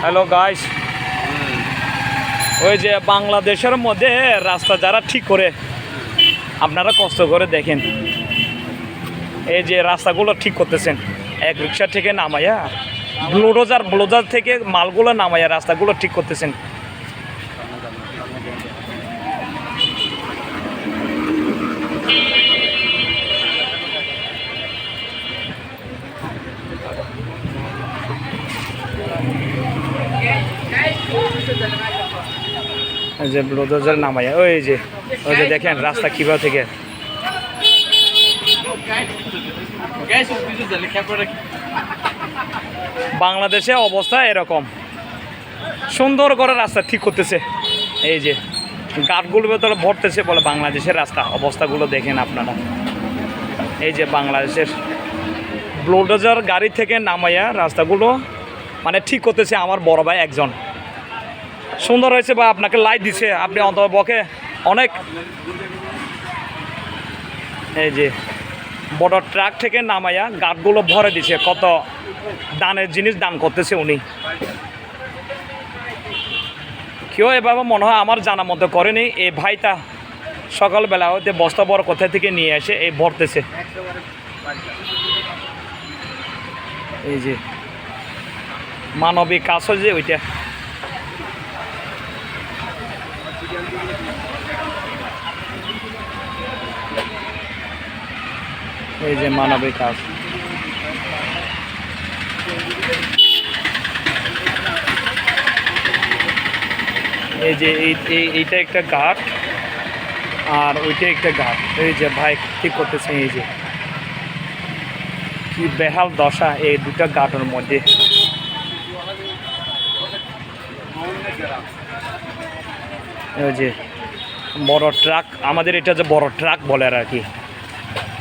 Hello guys, ওই যে বাংলাদেশের মধ্যে রাস্তা যারা ঠিক করে আপনারা কষ্ট করে দেখেন, এই যে রাস্তাগুলো ঠিক করতেছেন এক রিক্সা থেকে নামাইয়া ব্লোডোজার থেকে মালগুলো নামাইয়া রাস্তাগুলো ঠিক করতেছেন। এই যে ব্লোডোজার নামাইয়া ওই যে দেখেন রাস্তা কিভাবে থেকে বাংলাদেশে অবস্থা এরকম সুন্দর করে রাস্তা ঠিক করতেছে। এই যে গাটগুলো ভেতরে ভরতেছে বলে বাংলাদেশের রাস্তা অবস্থাগুলো দেখেন আপনারা। এই যে বাংলাদেশের ব্লোডোজার গাড়ি থেকে নামাইয়া রাস্তাগুলো মানে ঠিক করতেছে আমার বড় ভাই একজন। সুন্দর হয়েছে বা আপনাকে লাইট দিছে, আপনি অন্তপক্ষে অনেক। এই যে বড় ট্রাক থেকে নামাইয়া গাটগুলো ভরে দিছে, কত দানের জিনিস দান করতেছে উনি। কেউ এভাবে মনে হয় আমার জানা মতো করেনি। এই ভাইটা সকালবেলা হতে বস্তা বড় কোথা থেকে নিয়ে এসে এই ভরতেছে। এই যে মানবিক কাজ হচ্ছে ওইটা। এই যে মানবিক কাজ। এই যে এইটা একটা ঘাট আর ওইটা একটা ঘাট। এই যে ভাই ঠিক করতেছে। এই যে কি বেহাল দশা এই দুটা ঘাটের মধ্যে। এই যে বড় ট্রাক, আমাদের এটা যে বড় ট্রাক বলে আর কি,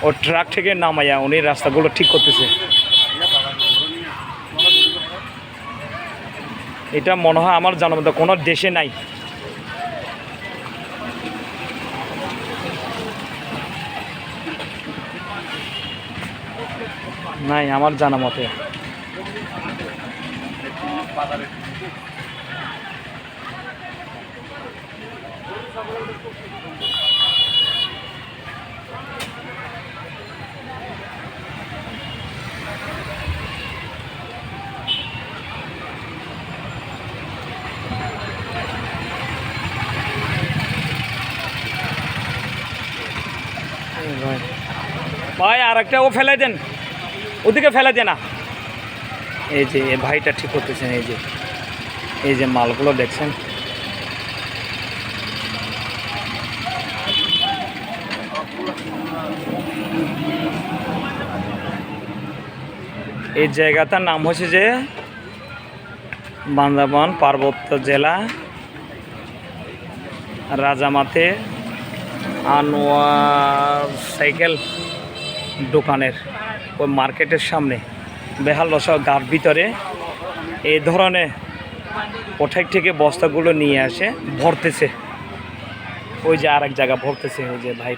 ও ট্রাক থেকে নামাইয়া উনি রাস্তাগুলো ঠিক করতেছে। এটা মনে হয় আমার জানার মতো কোনো দেশে নাই। নাই আমার জানা মতে। ভাই আর একটা ও ফেলাই দেন, ওদিকে ফেলাই দে না। এই যে ভাইটা ঠিক করতেছেন। এই যে মালগুলো দেখছেন। এই জায়গাটার নাম হচ্ছে যে বান্দরবান পার্বত্য জেলা, রাজামাতে আনোয়ার সাইকেল দোকানের ওই মার্কেটের সামনে বেহাল দশা গার ভিতরে এই ধরনের ওঠাই থেকে বস্তাগুলো নিয়ে আসে ভরতেছে। ওই যে আরেক জায়গা ভরতেছে ওই যে ভাইটা।